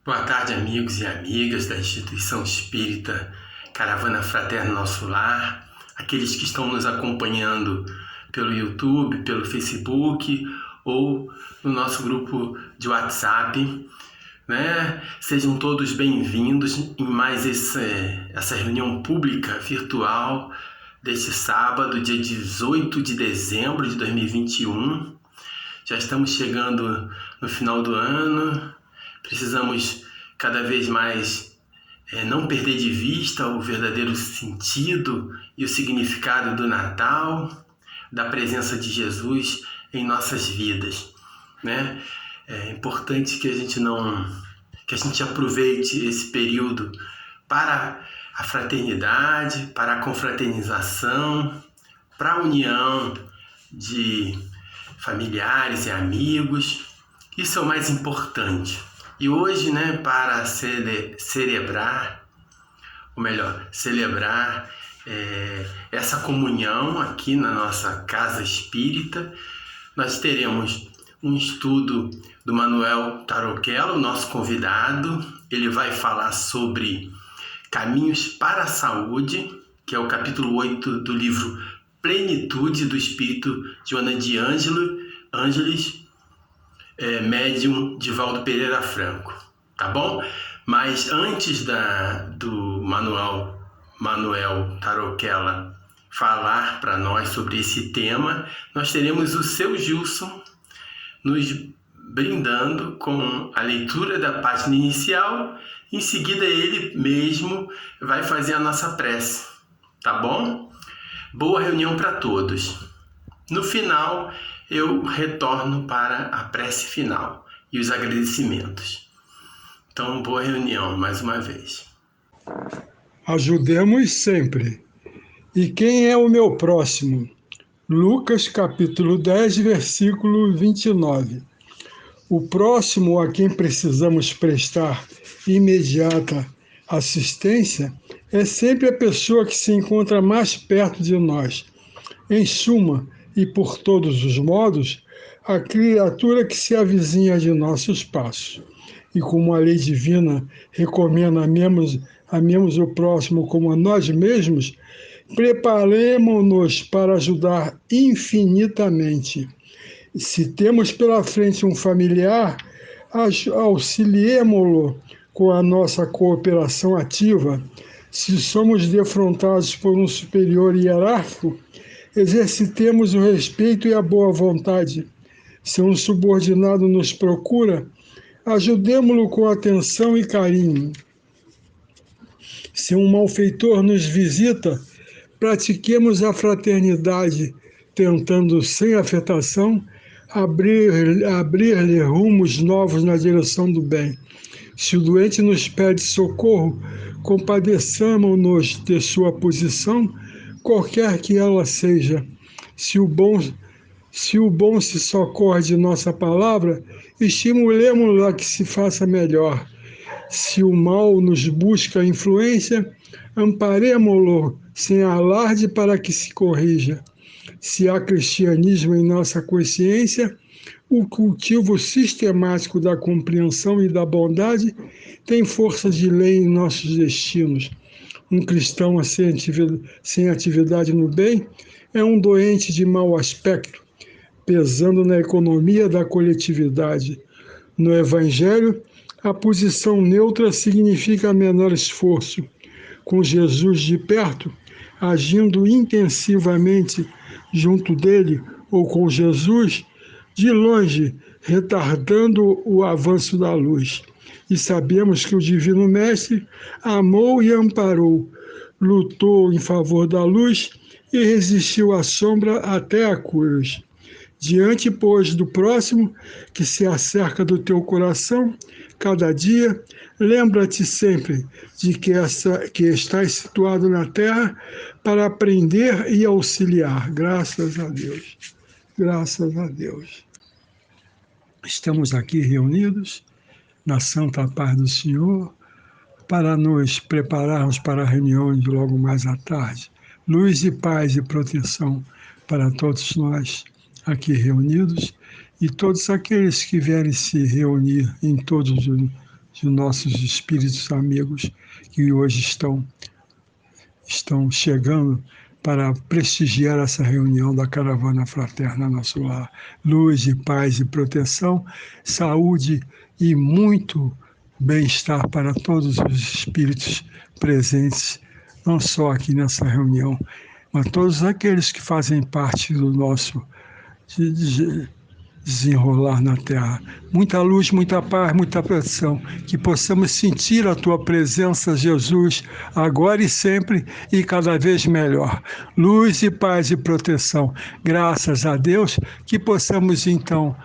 Boa tarde, amigos e amigas da Instituição Espírita Caravana Fraterna Nosso Lar, aqueles que estão nos acompanhando pelo YouTube, pelo Facebook ou no nosso grupo de WhatsApp, né? Sejam todos bem-vindos em mais essa reunião pública virtual deste sábado, dia 18 de dezembro de 2021. Já estamos chegando no final do ano. Precisamos cada vez mais não perder de vista o verdadeiro sentido e o significado do Natal, da presença de Jesus em nossas vidas, né? É importante que a gente aproveite esse período para a fraternidade, para a confraternização, para a união de familiares e amigos. Isso é o mais importante. E hoje, né, para celebrar essa comunhão aqui na nossa casa espírita, nós teremos um estudo do Manuel Tarochello, nosso convidado. Ele vai falar sobre Caminhos para a Saúde, que é o capítulo 8 do livro Plenitude do Espírito Joana de Ângeles, médium Divaldo Pereira Franco, tá bom? Mas antes do Manuel Tarochello falar para nós sobre esse tema, nós teremos o seu Gilson nos brindando com a leitura da página inicial. Em seguida ele mesmo vai fazer a nossa prece, tá bom? Boa reunião para todos. No final, eu retorno para a prece final e os agradecimentos. Então, boa reunião mais uma vez. Ajudemos sempre. E quem é o meu próximo? Lucas, capítulo 10, versículo 29. O próximo a quem precisamos prestar imediata assistência é sempre a pessoa que se encontra mais perto de nós. Em suma, e por todos os modos, a criatura que se avizinha de nossos passos. E como a lei divina recomenda amemos o próximo como a nós mesmos, preparemo-nos para ajudar infinitamente. Se temos pela frente um familiar, auxiliemo-lo com a nossa cooperação ativa. Se somos defrontados por um superior hierárquico, exercitemos o respeito e a boa vontade. Se um subordinado nos procura, ajudemo-lo com atenção e carinho. Se um malfeitor nos visita, pratiquemos a fraternidade, tentando, sem afetação, abrir-lhe rumos novos na direção do bem. Se o doente nos pede socorro, compadeçamo-nos de sua posição, qualquer que ela seja. Se o bom se socorre de nossa palavra, estimulemo-lo a que se faça melhor. Se o mal nos busca influência, amparemo-lo sem alarde para que se corrija. Se há cristianismo em nossa consciência, o cultivo sistemático da compreensão e da bondade tem força de lei em nossos destinos. Um cristão sem atividade no bem é um doente de mau aspecto, pesando na economia da coletividade. No Evangelho, a posição neutra significa menor esforço. Com Jesus de perto, agindo intensivamente junto dele ou com Jesus, de longe, retardando o avanço da luz. E sabemos que o Divino Mestre amou e amparou, lutou em favor da luz e resistiu à sombra até a cruz. Diante, pois, do próximo que se acerca do teu coração, cada dia, lembra-te sempre de que estás situado na terra para aprender e auxiliar. Graças a Deus. Graças a Deus. Estamos aqui reunidos na santa paz do Senhor para nos prepararmos para a reunião de logo mais à tarde. Luz e paz e proteção para todos nós aqui reunidos e todos aqueles que vierem se reunir em todos de nossos espíritos amigos que hoje estão chegando para prestigiar essa reunião da Caravana Fraterna Nosso Lar. Luz e paz e proteção, saúde e muito bem-estar para todos os espíritos presentes, não só aqui nessa reunião, mas todos aqueles que fazem parte do nosso desenrolar na Terra. Muita luz, muita paz, muita proteção. Que possamos sentir a Tua presença, Jesus, agora e sempre e cada vez melhor. Luz e paz e proteção. Graças a Deus que possamos, então,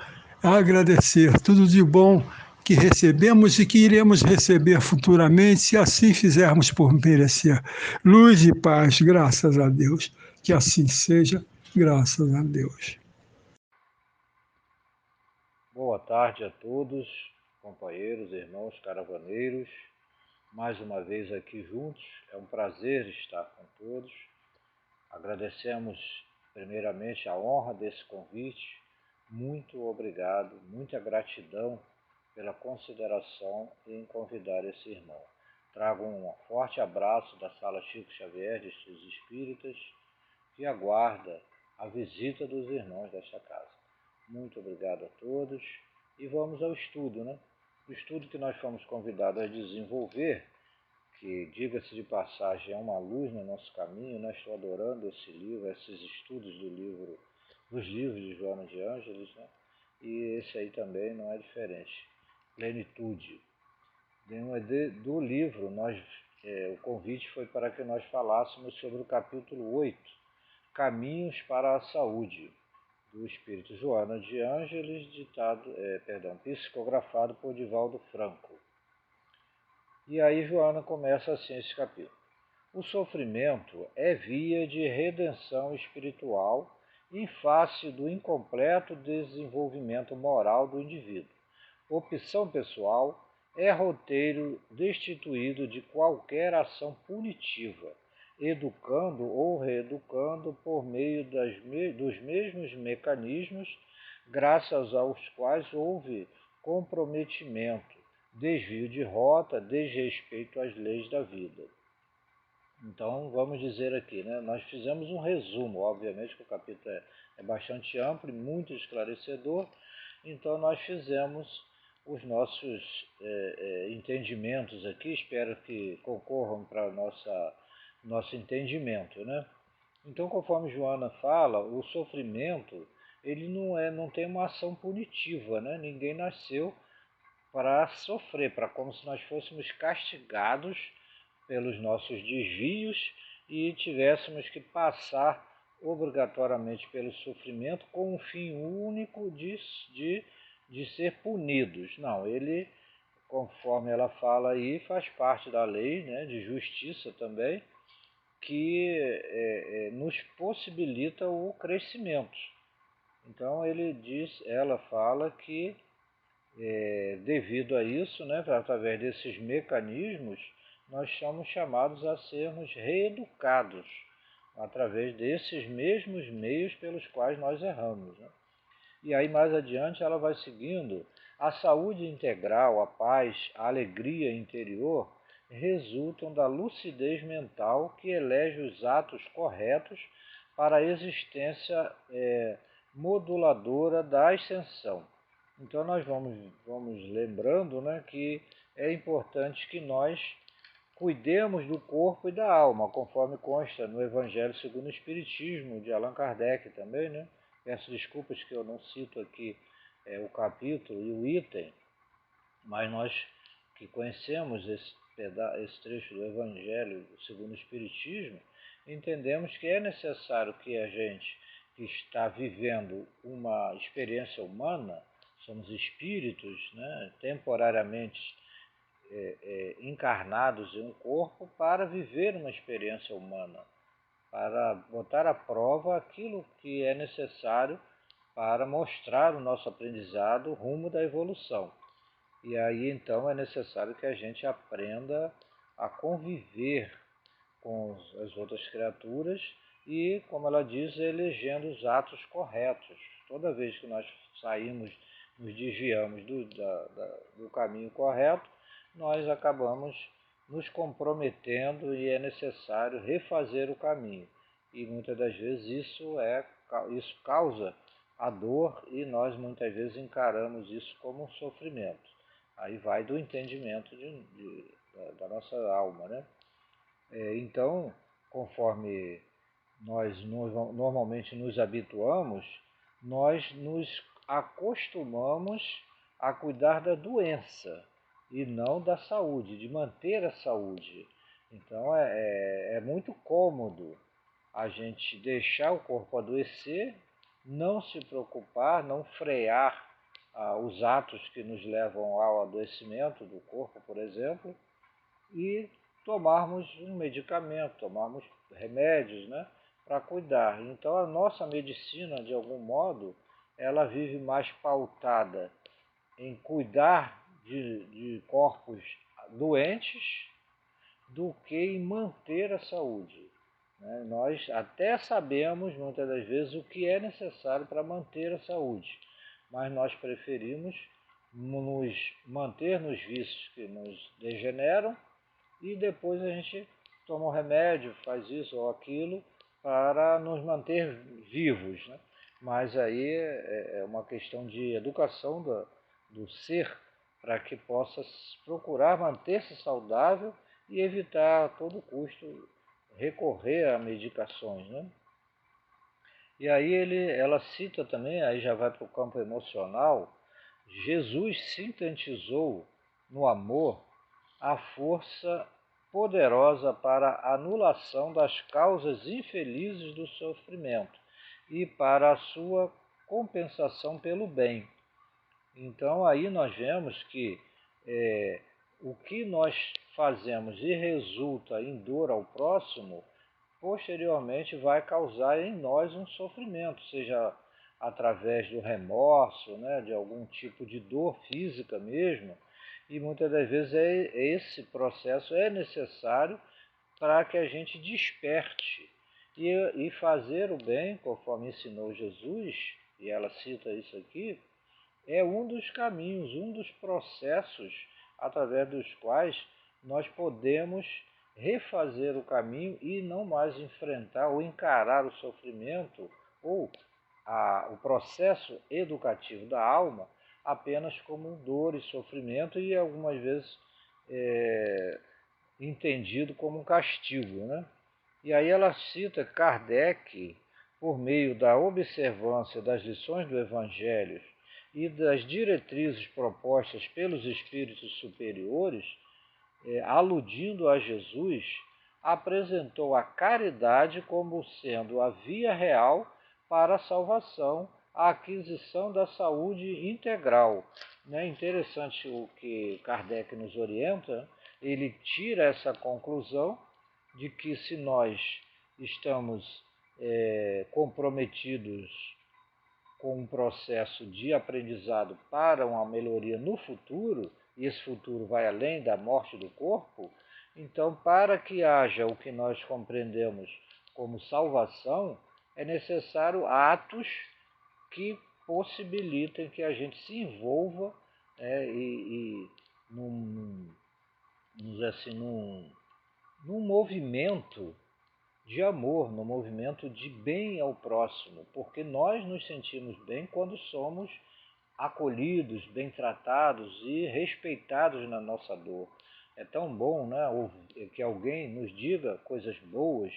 agradecer tudo de bom que recebemos e que iremos receber futuramente, se assim fizermos por merecer. Luz e paz, graças a Deus. Que assim seja, graças a Deus. Boa tarde a todos, companheiros, irmãos, caravaneiros. Mais uma vez aqui juntos, é um prazer estar com todos. Agradecemos primeiramente a honra desse convite. Muito obrigado, muita gratidão pela consideração em convidar esse irmão. Trago um forte abraço da Sala Chico Xavier de Estudos Espíritas, que aguarda a visita dos irmãos desta casa. Muito obrigado a todos e vamos ao estudo, né? O estudo que nós fomos convidados a desenvolver, que, diga-se de passagem, é uma luz no nosso caminho, né? Estou adorando esse livro, esses estudos dos livros de Joana de Ângeles, né? E esse aí também não é diferente. Plenitude. Do livro, o convite foi para que nós falássemos sobre o capítulo 8, Caminhos para a Saúde, do Espírito Joana de Ângeles, psicografado por Divaldo Franco. E aí Joana começa assim esse capítulo. O sofrimento é via de redenção espiritual em face do incompleto desenvolvimento moral do indivíduo. Opção pessoal é roteiro destituído de qualquer ação punitiva, educando ou reeducando por meio dos mesmos mecanismos graças aos quais houve comprometimento, desvio de rota, desrespeito às leis da vida. Então, vamos dizer aqui, né? Nós fizemos um resumo, obviamente que o capítulo é bastante amplo e muito esclarecedor, então nós fizemos os nossos entendimentos aqui, espero que concorram para nosso entendimento, né? Então, conforme Joana fala, o sofrimento ele não tem uma ação punitiva, né? Ninguém nasceu para sofrer, para como se nós fôssemos castigados pelos nossos desvios e tivéssemos que passar obrigatoriamente pelo sofrimento com um fim único de ser punidos. Não, ele, conforme ela fala aí, faz parte da lei, né, de justiça também, que nos possibilita o crescimento. Então ela fala que devido a isso, né, através desses mecanismos, nós somos chamados a sermos reeducados através desses mesmos meios pelos quais nós erramos, né? E aí mais adiante ela vai seguindo, a saúde integral, a paz, a alegria interior resultam da lucidez mental que elege os atos corretos para a existência moduladora da ascensão. Então nós vamos lembrando, né, que é importante que nós cuidemos do corpo e da alma, conforme consta no Evangelho segundo o Espiritismo, de Allan Kardec também, né? Peço desculpas que eu não cito aqui o capítulo e o item, mas nós que conhecemos esse trecho do Evangelho segundo o Espiritismo, entendemos que é necessário que a gente que está vivendo uma experiência humana, somos espíritos, né, temporariamente encarnados em um corpo para viver uma experiência humana, para botar à prova aquilo que é necessário para mostrar o nosso aprendizado rumo da evolução. E aí então é necessário que a gente aprenda a conviver com as outras criaturas e, como ela diz, elegendo os atos corretos. Toda vez que nós saímos, nos desviamos do caminho correto, nós acabamos nos comprometendo e é necessário refazer o caminho. E muitas das vezes isso causa a dor e nós muitas vezes encaramos isso como um sofrimento. Aí vai do entendimento da nossa alma, né? Então, conforme nós normalmente nos habituamos, nós nos acostumamos a cuidar da doença e não da saúde, de manter a saúde. Então é muito cômodo a gente deixar o corpo adoecer, não se preocupar, não frear os atos que nos levam ao adoecimento do corpo, por exemplo, e tomarmos um medicamento, tomarmos remédios, né, para cuidar. Então a nossa medicina, de algum modo, ela vive mais pautada em cuidar de corpos doentes do que em manter a saúde. Né? Nós até sabemos, muitas das vezes, o que é necessário para manter a saúde, mas nós preferimos nos manter nos vícios que nos degeneram e depois a gente toma um remédio, faz isso ou aquilo para nos manter vivos. Né? Mas aí é uma questão de educação do ser para que possa procurar manter-se saudável e evitar a todo custo recorrer a medicações. Né? E aí ela cita também, aí já vai para o campo emocional, Jesus sintetizou no amor a força poderosa para a anulação das causas infelizes do sofrimento e para a sua compensação pelo bem. Então aí nós vemos que o que nós fazemos e resulta em dor ao próximo, posteriormente vai causar em nós um sofrimento, seja através do remorso, né, de algum tipo de dor física mesmo, e muitas das vezes esse processo é necessário para que a gente desperte e fazer o bem, conforme ensinou Jesus, e ela cita isso aqui, é um dos caminhos, um dos processos através dos quais nós podemos refazer o caminho e não mais enfrentar ou encarar o sofrimento ou o processo educativo da alma apenas como dor e sofrimento e algumas vezes entendido como um castigo. Né? E aí ela cita Kardec, por meio da observância das lições do Evangelho e das diretrizes propostas pelos espíritos superiores, aludindo a Jesus, apresentou a caridade como sendo a via real para a salvação, a aquisição da saúde integral. É interessante o que Kardec nos orienta, ele tira essa conclusão de que se nós estamos comprometidos com um processo de aprendizado para uma melhoria no futuro, e esse futuro vai além da morte do corpo, então para que haja o que nós compreendemos como salvação, é necessário atos que possibilitem que a gente se envolva num movimento de amor, no movimento de bem ao próximo, porque nós nos sentimos bem quando somos acolhidos, bem tratados e respeitados na nossa dor. É tão bom, né, que alguém nos diga coisas boas,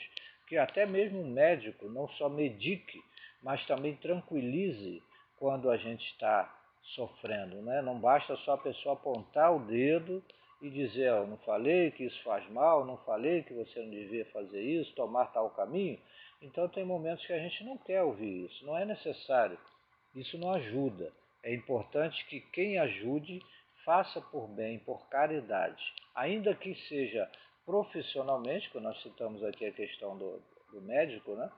que até mesmo um médico não só medique, mas também tranquilize quando a gente está sofrendo. Né? Não basta só a pessoa apontar o dedo e dizer, eu não falei que isso faz mal, não falei que você não devia fazer isso, tomar tal caminho. Então tem momentos que a gente não quer ouvir isso, não é necessário, isso não ajuda. É importante que quem ajude faça por bem, por caridade, ainda que seja profissionalmente, que nós citamos aqui a questão do médico, né?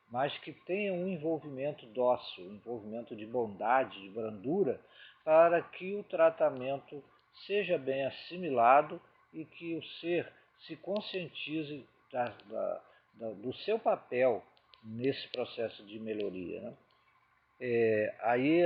Mas que tenha um envolvimento dócil, um envolvimento de bondade, de brandura, para que o tratamento seja bem assimilado e que o ser se conscientize do seu papel nesse processo de melhoria. Né? Aí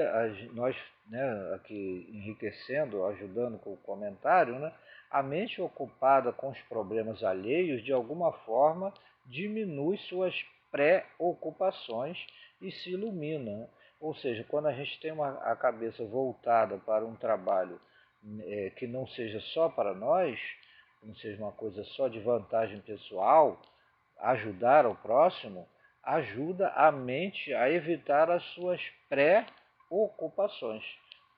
nós né, aqui enriquecendo, ajudando com o comentário, né, a mente ocupada com os problemas alheios, de alguma forma, diminui suas preocupações e se ilumina, né? Ou seja, quando a gente tem a cabeça voltada para um trabalho que não seja só para nós, não seja uma coisa só de vantagem pessoal, ajudar ao próximo, ajuda a mente a evitar as suas preocupações,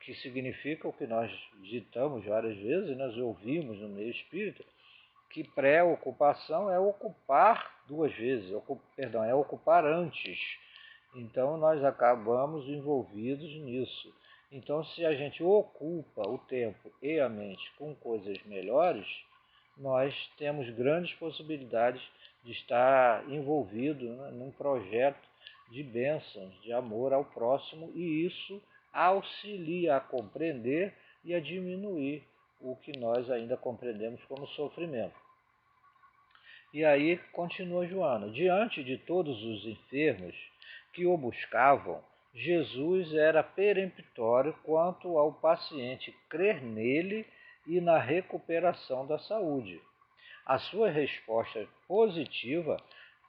que significa o que nós ditamos várias vezes, nós ouvimos no meio espírita, que preocupação é ocupar duas vezes, perdão, é ocupar antes. Então nós acabamos envolvidos nisso. Então, se a gente ocupa o tempo e a mente com coisas melhores, nós temos grandes possibilidades de estar envolvido, né, num projeto de bênçãos, de amor ao próximo, e isso auxilia a compreender e a diminuir o que nós ainda compreendemos como sofrimento. E aí continua Joana: diante de todos os enfermos que o buscavam, Jesus era peremptório quanto ao paciente crer nele e na recuperação da saúde. A sua resposta positiva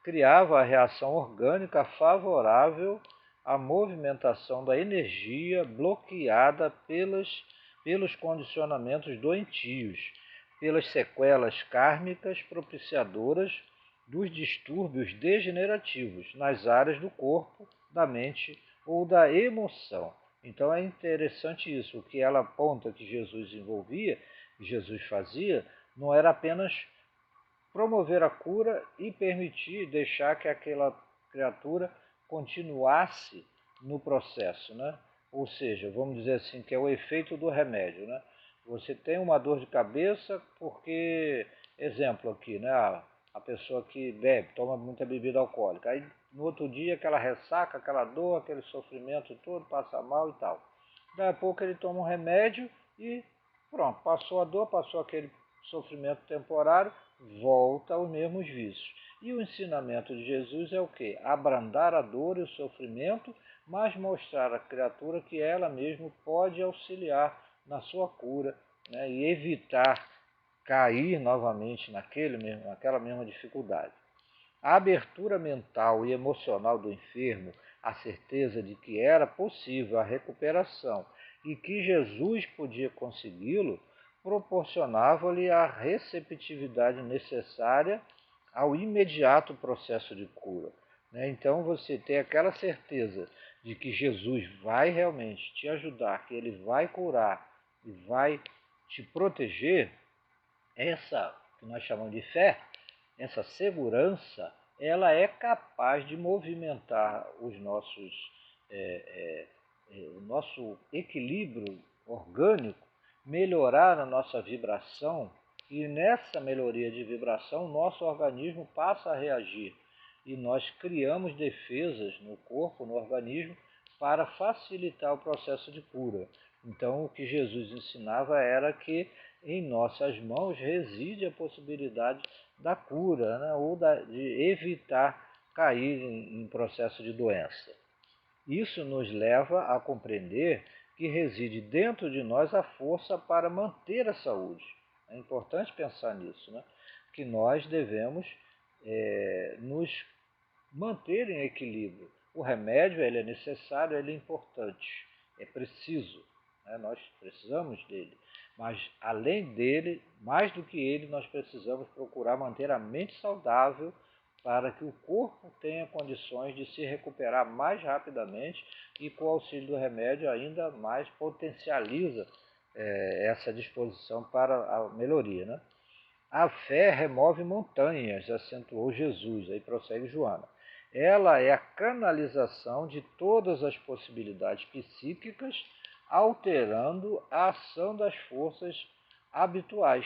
criava a reação orgânica favorável à movimentação da energia bloqueada pelos condicionamentos doentios, pelas sequelas kármicas propiciadoras dos distúrbios degenerativos nas áreas do corpo, da mente ou da emoção. Então é interessante isso, o que ela aponta que Jesus envolvia, Jesus fazia, não era apenas promover a cura e permitir, deixar que aquela criatura continuasse no processo, né? Ou seja, vamos dizer assim, que é o efeito do remédio, né? Você tem uma dor de cabeça porque, exemplo aqui, né? A pessoa que bebe, toma muita bebida alcoólica, aí no outro dia aquela ressaca, aquela dor, aquele sofrimento todo, passa mal e tal. Daí a pouco ele toma um remédio e pronto, passou a dor, passou aquele sofrimento temporário, volta aos mesmos vícios. E o ensinamento de Jesus é o quê? Abrandar a dor e o sofrimento, mas mostrar à criatura que ela mesma pode auxiliar na sua cura, né, e evitar cair novamente naquela mesma dificuldade. A abertura mental e emocional do enfermo, a certeza de que era possível a recuperação e que Jesus podia consegui-lo, proporcionava-lhe a receptividade necessária ao imediato processo de cura. Então você tem aquela certeza de que Jesus vai realmente te ajudar, que ele vai curar e vai te proteger, essa que nós chamamos de fé, essa segurança, ela é capaz de movimentar o nosso equilíbrio orgânico, melhorar a nossa vibração, e nessa melhoria de vibração, nosso organismo passa a reagir e nós criamos defesas no corpo, no organismo, para facilitar o processo de cura. Então, o que Jesus ensinava era que em nossas mãos reside a possibilidade da cura, né, ou de evitar cair em processo de doença. Isso nos leva a compreender que reside dentro de nós a força para manter a saúde. É importante pensar nisso, né? Que nós devemos nos manter em equilíbrio. O remédio ele é necessário, ele é importante, é preciso, né? Nós precisamos dele. Mas além dele, mais do que ele, nós precisamos procurar manter a mente saudável para que o corpo tenha condições de se recuperar mais rapidamente, e com o auxílio do remédio ainda mais potencializa essa disposição para a melhoria, né? A fé remove montanhas, acentuou Jesus, aí prossegue Joana. Ela é a canalização de todas as possibilidades psíquicas, alterando a ação das forças habituais.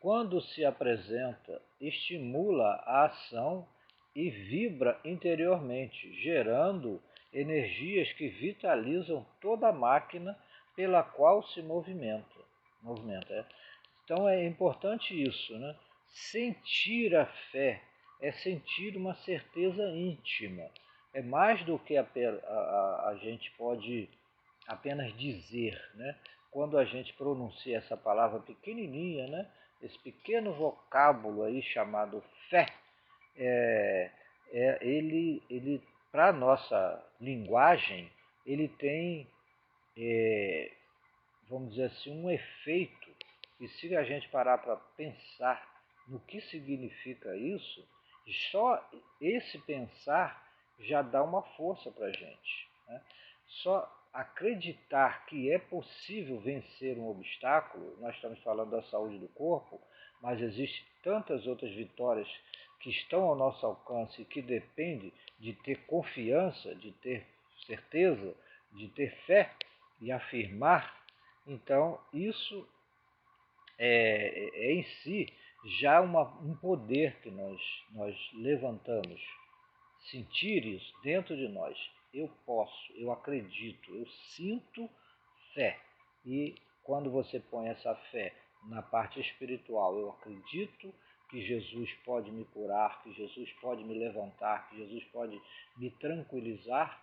Quando se apresenta, estimula a ação e vibra interiormente, gerando energias que vitalizam toda a máquina pela qual se movimenta. Então é importante isso, né? Sentir a fé é sentir uma certeza íntima. É mais do que a gente pode apenas dizer, né? Quando a gente pronuncia essa palavra pequenininha, né? Esse pequeno vocábulo aí chamado fé, ele para a nossa linguagem, ele tem, vamos dizer assim, um efeito que, se a gente parar para pensar no que significa isso, só esse pensar já dá uma força para a gente, né? Só acreditar que é possível vencer um obstáculo, nós estamos falando da saúde do corpo, mas existem tantas outras vitórias que estão ao nosso alcance e que depende de ter confiança, de ter certeza, de ter fé e afirmar. Então, isso é em si já um poder que nós levantamos. Sentir isso dentro de nós. Eu posso, eu acredito, eu sinto fé. E quando você põe essa fé na parte espiritual, eu acredito que Jesus pode me curar, que Jesus pode me levantar, que Jesus pode me tranquilizar.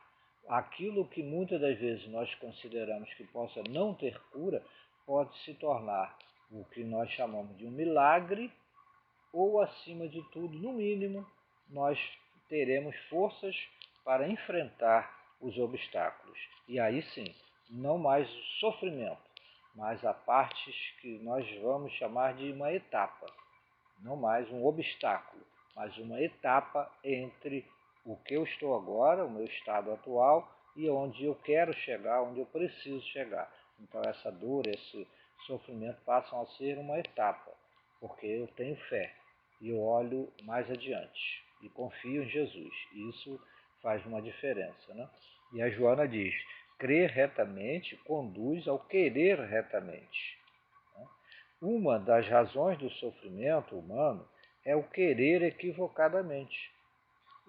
Aquilo que muitas das vezes nós consideramos que possa não ter cura, pode se tornar o que nós chamamos de um milagre, ou, acima de tudo, no mínimo, nós teremos forças para enfrentar os obstáculos. E aí sim, não mais o sofrimento, mas a parte que nós vamos chamar de uma etapa. Não mais um obstáculo, mas uma etapa entre o que eu estou agora, o meu estado atual, e onde eu quero chegar, onde eu preciso chegar. Então essa dor, esse sofrimento passam a ser uma etapa, porque eu tenho fé e eu olho mais adiante e confio em Jesus. E isso faz uma diferença, né? E a Joana diz: crer retamente conduz ao querer retamente. Uma das razões do sofrimento humano é o querer equivocadamente.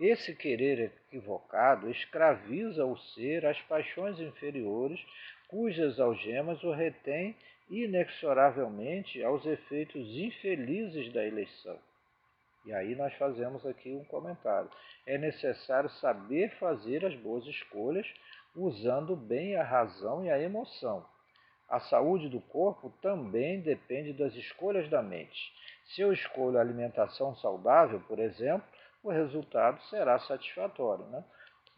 Esse querer equivocado escraviza o ser às paixões inferiores, cujas algemas o retêm inexoravelmente aos efeitos infelizes da eleição. E aí nós fazemos aqui um comentário. É necessário saber fazer as boas escolhas, usando bem a razão e a emoção. A saúde do corpo também depende das escolhas da mente. Se eu escolho alimentação saudável, por exemplo, o resultado será satisfatório, né?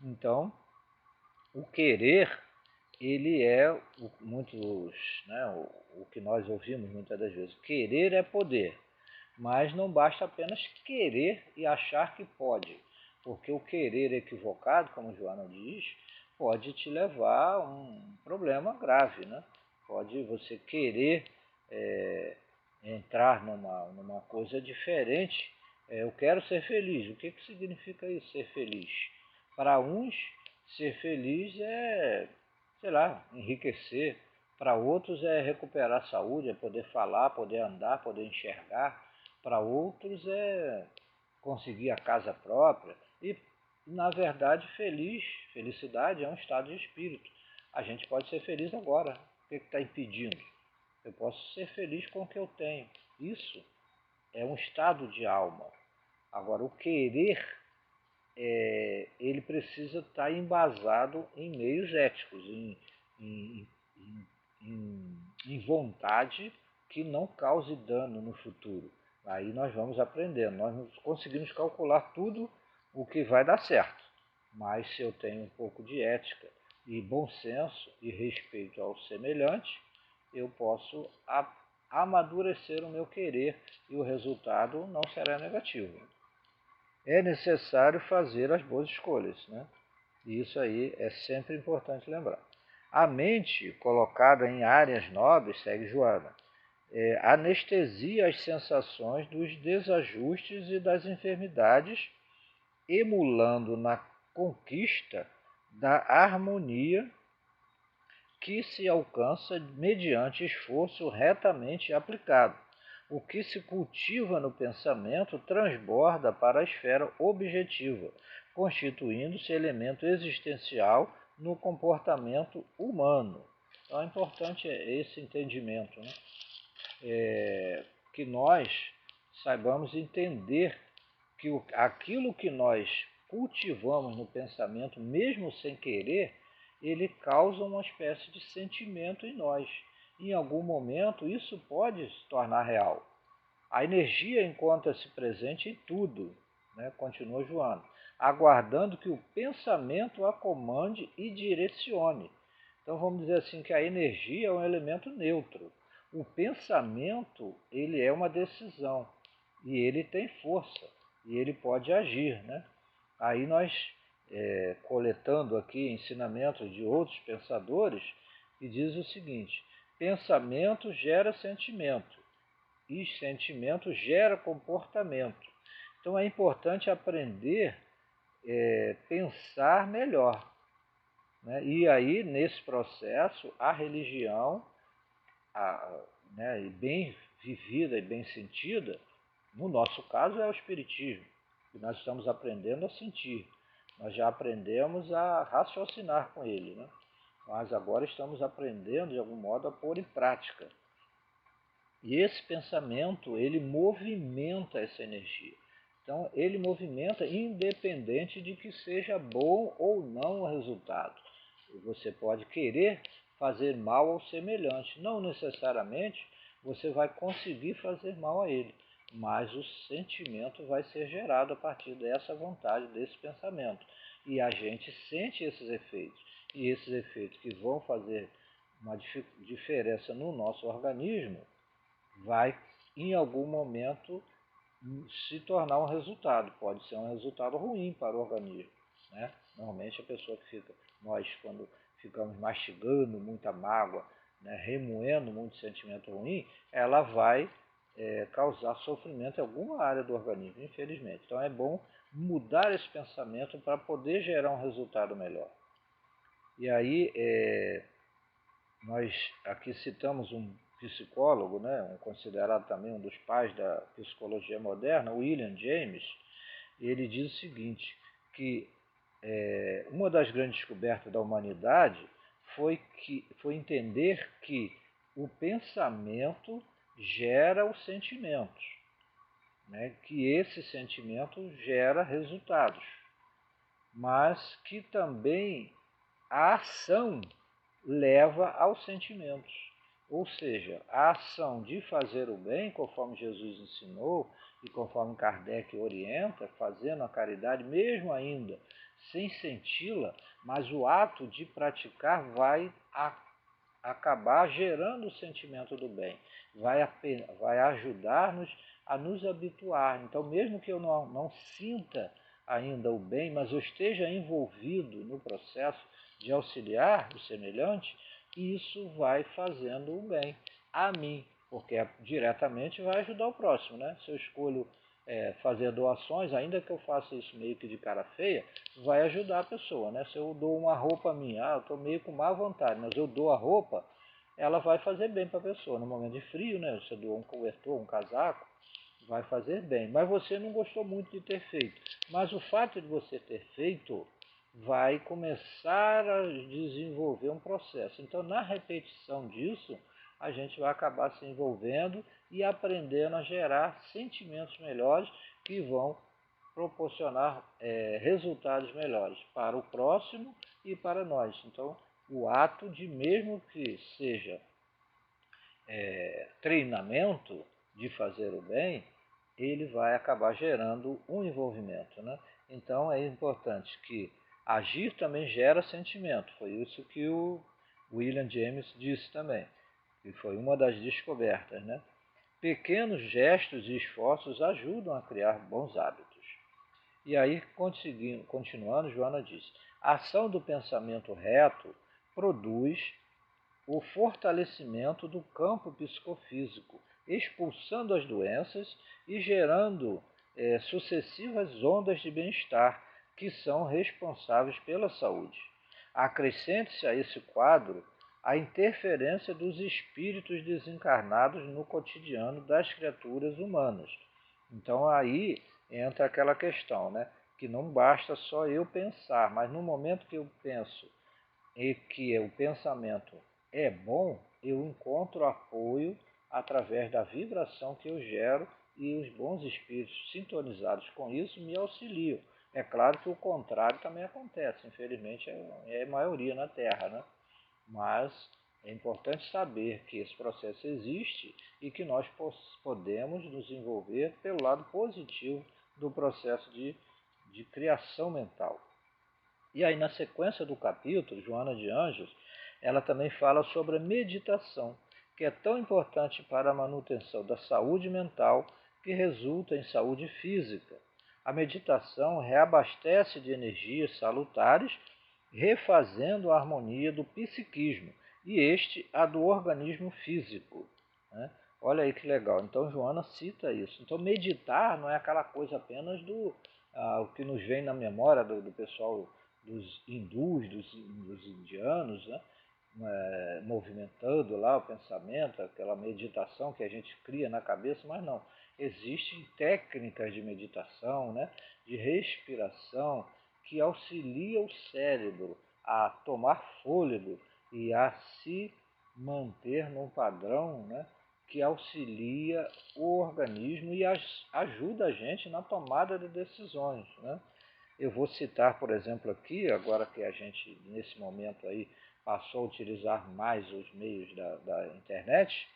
Então, o querer, ele é o que nós ouvimos muitas das vezes. Querer é poder, mas não basta apenas querer e achar que pode, porque o querer equivocado, como Joana diz, pode te levar a um problema grave, né? Pode você querer entrar numa coisa diferente. Eu quero ser feliz. O que significa isso, ser feliz? Para uns, ser feliz é, sei lá, enriquecer. Para outros é recuperar a saúde, é poder falar, poder andar, poder enxergar. Para outros é conseguir a casa própria. E, na verdade, felicidade é um estado de espírito. A gente pode ser feliz agora. O que está impedindo? Eu posso ser feliz com o que eu tenho. Isso é um estado de alma. Agora, o querer, ele precisa estar embasado em meios éticos, em, em vontade que não cause dano no futuro. Aí nós vamos aprendendo. Nós não conseguimos calcular tudo o que vai dar certo. Mas se eu tenho um pouco de ética e bom senso e respeito ao semelhante, eu posso amadurecer o meu querer e o resultado não será negativo. É necessário fazer as boas escolhas, né? E isso aí é sempre importante lembrar. A mente colocada em áreas nobres, segue Joana, anestesia as sensações dos desajustes e das enfermidades, emulando na conquista da harmonia que se alcança mediante esforço retamente aplicado. O que se cultiva no pensamento transborda para a esfera objetiva, constituindo-se elemento existencial no comportamento humano. Então é importante esse entendimento, né? Que nós saibamos entender que aquilo que nós cultivamos no pensamento, mesmo sem querer, ele causa uma espécie de sentimento em nós. Em algum momento isso pode se tornar real. A energia encontra-se presente em tudo, né? Continua Joana, aguardando que o pensamento a comande e direcione. Então vamos dizer assim que a energia é um elemento neutro. O pensamento, ele é uma decisão e ele tem força e ele pode agir, né? Aí nós, coletando aqui ensinamentos de outros pensadores, que diz o seguinte: pensamento gera sentimento e sentimento gera comportamento. Então é importante aprender pensar melhor, né? E aí, nesse processo, a religião, né, bem vivida e bem sentida, no nosso caso é o Espiritismo, que nós estamos aprendendo a sentir. Nós já aprendemos a raciocinar com ele, né? Mas agora estamos aprendendo, de algum modo, a pôr em prática. E esse pensamento, ele movimenta essa energia. Então, ele movimenta independente de que seja bom ou não o resultado. Você pode querer fazer mal ao semelhante. Não necessariamente você vai conseguir fazer mal a ele, mas o sentimento vai ser gerado a partir dessa vontade, desse pensamento. E a gente sente esses efeitos. E esses efeitos que vão fazer uma diferença no nosso organismo, vai em algum momento se tornar um resultado. Pode ser um resultado ruim para o organismo, né? Normalmente a pessoa que fica, nós quando ficamos mastigando muita mágoa, né, remoendo muito sentimento ruim, ela vai causar sofrimento em alguma área do organismo, infelizmente. Então é bom mudar esse pensamento para poder gerar um resultado melhor. E aí nós aqui citamos um psicólogo, né, considerado também um dos pais da psicologia moderna, William James. Ele diz o seguinte, que uma das grandes descobertas da humanidade foi entender que o pensamento gera os sentimentos, né, que esse sentimento gera resultados, mas que também a ação leva aos sentimentos. Ou seja, a ação de fazer o bem, conforme Jesus ensinou e conforme Kardec orienta, fazendo a caridade, mesmo ainda sem senti-la, mas o ato de praticar vai acabar gerando o sentimento do bem, vai ajudar-nos a nos habituar. Então, mesmo que eu não sinta ainda o bem, mas eu esteja envolvido no processo de auxiliar o semelhante, isso vai fazendo o bem a mim, porque diretamente vai ajudar o próximo, né? Se eu escolho fazer doações, ainda que eu faça isso meio que de cara feia, vai ajudar a pessoa, né? Se eu dou uma roupa minha, eu estou meio com má vontade, mas eu dou a roupa, ela vai fazer bem para a pessoa. No momento de frio, né? Você doa um cobertor, um casaco, vai fazer bem. Mas você não gostou muito de ter feito. Mas o fato de você ter feito vai começar a desenvolver um processo. Então, na repetição disso, a gente vai acabar se envolvendo e aprendendo a gerar sentimentos melhores que vão proporcionar resultados melhores para o próximo e para nós. Então, o ato de, mesmo que seja treinamento de fazer o bem, ele vai acabar gerando um envolvimento, né? Então, é importante que agir também gera sentimento. Foi isso que o William James disse também, que foi uma das descobertas, né? Pequenos gestos e esforços ajudam a criar bons hábitos. E aí, continuando, Joana diz: a ação do pensamento reto produz o fortalecimento do campo psicofísico, expulsando as doenças e gerando sucessivas ondas de bem-estar que são responsáveis pela saúde. Acrescente-se a esse quadro a interferência dos espíritos desencarnados no cotidiano das criaturas humanas. Então aí entra aquela questão, né? Que não basta só eu pensar, mas no momento que eu penso e que o pensamento é bom, eu encontro apoio através da vibração que eu gero e os bons espíritos sintonizados com isso me auxiliam. É claro que o contrário também acontece, infelizmente é a maioria na Terra, né? Mas é importante saber que esse processo existe e que nós podemos nos envolver pelo lado positivo do processo de criação mental. E aí, na sequência do capítulo, Joana de Ângeles, ela também fala sobre a meditação, que é tão importante para a manutenção da saúde mental, que resulta em saúde física. A meditação reabastece de energias salutares, refazendo a harmonia do psiquismo e a do organismo físico, né? Olha aí que legal. Então, Joana cita isso. Então, meditar não é aquela coisa apenas o que nos vem na memória do pessoal dos hindus, dos indianos, né? Movimentando lá o pensamento, aquela meditação que a gente cria na cabeça, mas não. Existem técnicas de meditação, né? De respiração, que auxiliam o cérebro a tomar fôlego e a se manter num padrão, né? Que auxilia o organismo e ajuda a gente na tomada de decisões, né? Eu vou citar, por exemplo, aqui, agora que a gente, nesse momento aí, passou a utilizar mais os meios da internet,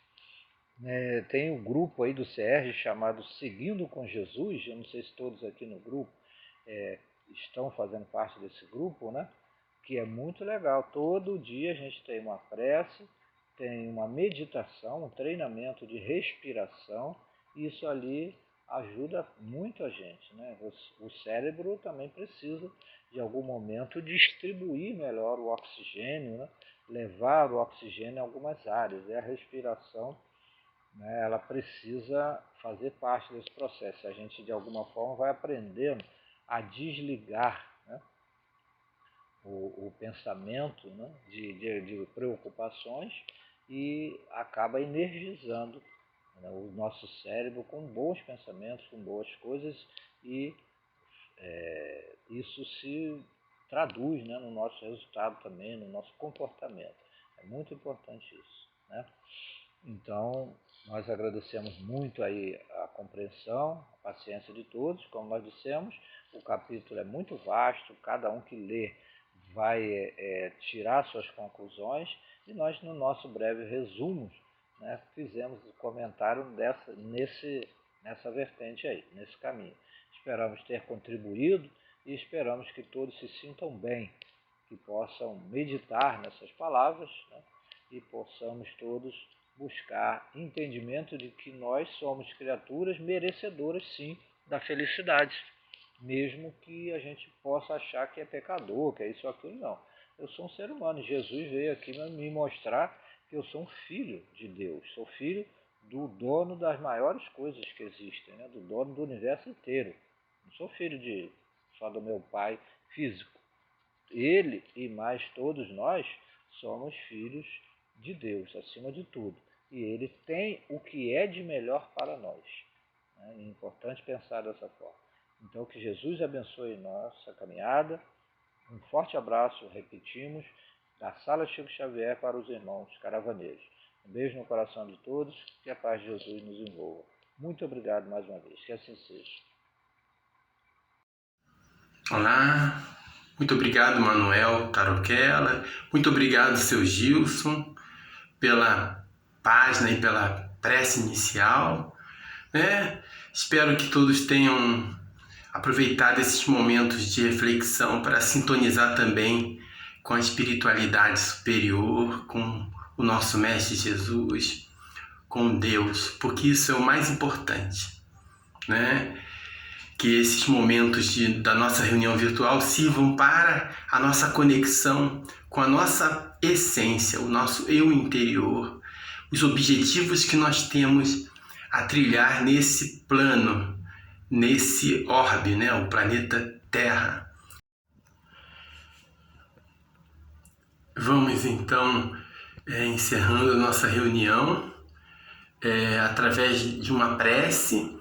tem um grupo aí do CR chamado Seguindo com Jesus, eu não sei se todos aqui no grupo estão fazendo parte desse grupo, né? Que é muito legal. Todo dia a gente tem uma prece, tem uma meditação, um treinamento de respiração, e isso ali ajuda muito a gente, né? O cérebro também precisa, de algum momento, distribuir melhor o oxigênio, né? Levar o oxigênio a algumas áreas. E a respiração, né, ela precisa fazer parte desse processo. A gente, de alguma forma, vai aprendendo a desligar, né, o pensamento, né, de preocupações, e acaba energizando, né, o nosso cérebro com bons pensamentos, com boas coisas, e isso se traduz, né, no nosso resultado também, no nosso comportamento. É muito importante isso, né? Então, nós agradecemos muito aí a compreensão, a paciência de todos. Como nós dissemos, o capítulo é muito vasto, cada um que lê vai tirar suas conclusões, e nós, no nosso breve resumo, né, fizemos o comentário nessa vertente aí, nesse caminho. Esperamos ter contribuído e esperamos que todos se sintam bem, que possam meditar nessas palavras, né, e possamos todos buscar entendimento de que nós somos criaturas merecedoras, sim, da felicidade, mesmo que a gente possa achar que é pecador, que é isso ou aquilo. Não. Eu sou um ser humano. Jesus veio aqui me mostrar que eu sou um filho de Deus, sou filho do dono das maiores coisas que existem, né? Do dono do universo inteiro. Não sou filho só do meu pai físico. Ele e mais todos nós somos filhos de Deus, acima de tudo. E ele tem o que é de melhor para nós. É importante pensar dessa forma. Então, que Jesus abençoe nossa caminhada. Um forte abraço, repetimos, da Sala Chico Xavier para os irmãos caravaneiros. Um beijo no coração de todos, que a paz de Jesus nos envolva. Muito obrigado mais uma vez, que assim seja. Olá, muito obrigado, Manuel Taroquela, muito obrigado, seu Gilson, pela página e pela prece inicial, né? Espero que todos tenham aproveitado esses momentos de reflexão para sintonizar também com a espiritualidade superior, com o nosso Mestre Jesus, com Deus, porque isso é o mais importante, né? Que esses momentos da nossa reunião virtual sirvam para a nossa conexão com a nossa essência, o nosso eu interior, os objetivos que nós temos a trilhar nesse plano, nesse orbe, né, o planeta Terra. Vamos então encerrando a nossa reunião através de uma prece.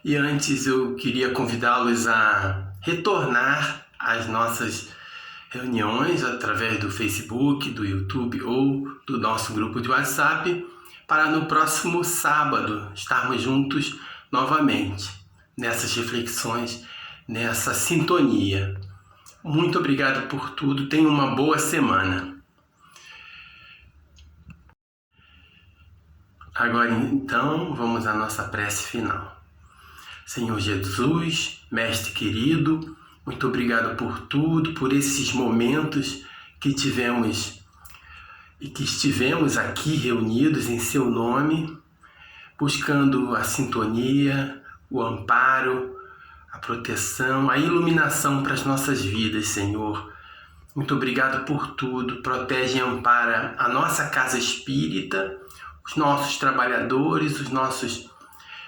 E antes eu queria convidá-los a retornar às nossas reuniões através do Facebook, do YouTube ou do nosso grupo de WhatsApp, para no próximo sábado estarmos juntos novamente nessas reflexões, nessa sintonia. Muito obrigado por tudo, tenha uma boa semana. Agora então, vamos à nossa prece final. Senhor Jesus, Mestre querido, muito obrigado por tudo, por esses momentos que tivemos e que estivemos aqui reunidos em Seu nome, buscando a sintonia, o amparo, a proteção, a iluminação para as nossas vidas, Senhor. Muito obrigado por tudo. Protege e ampara a nossa casa espírita, os nossos trabalhadores, os nossos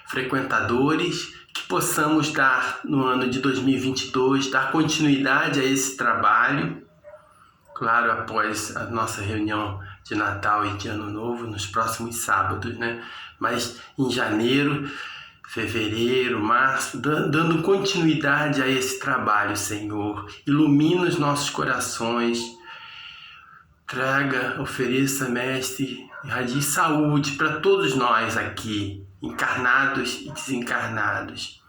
frequentadores, que possamos dar no ano de 2022, dar continuidade a esse trabalho, claro, após a nossa reunião de Natal e de Ano Novo, nos próximos sábados, né? Mas em janeiro, fevereiro, março, dando continuidade a esse trabalho, Senhor. Ilumina os nossos corações, traga, ofereça, Mestre, irradie saúde para todos nós aqui, encarnados e desencarnados.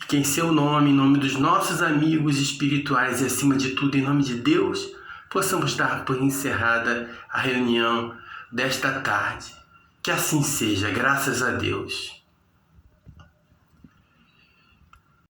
E que em Seu nome, em nome dos nossos amigos espirituais e acima de tudo, em nome de Deus, possamos dar por encerrada a reunião desta tarde. Que assim seja, graças a Deus.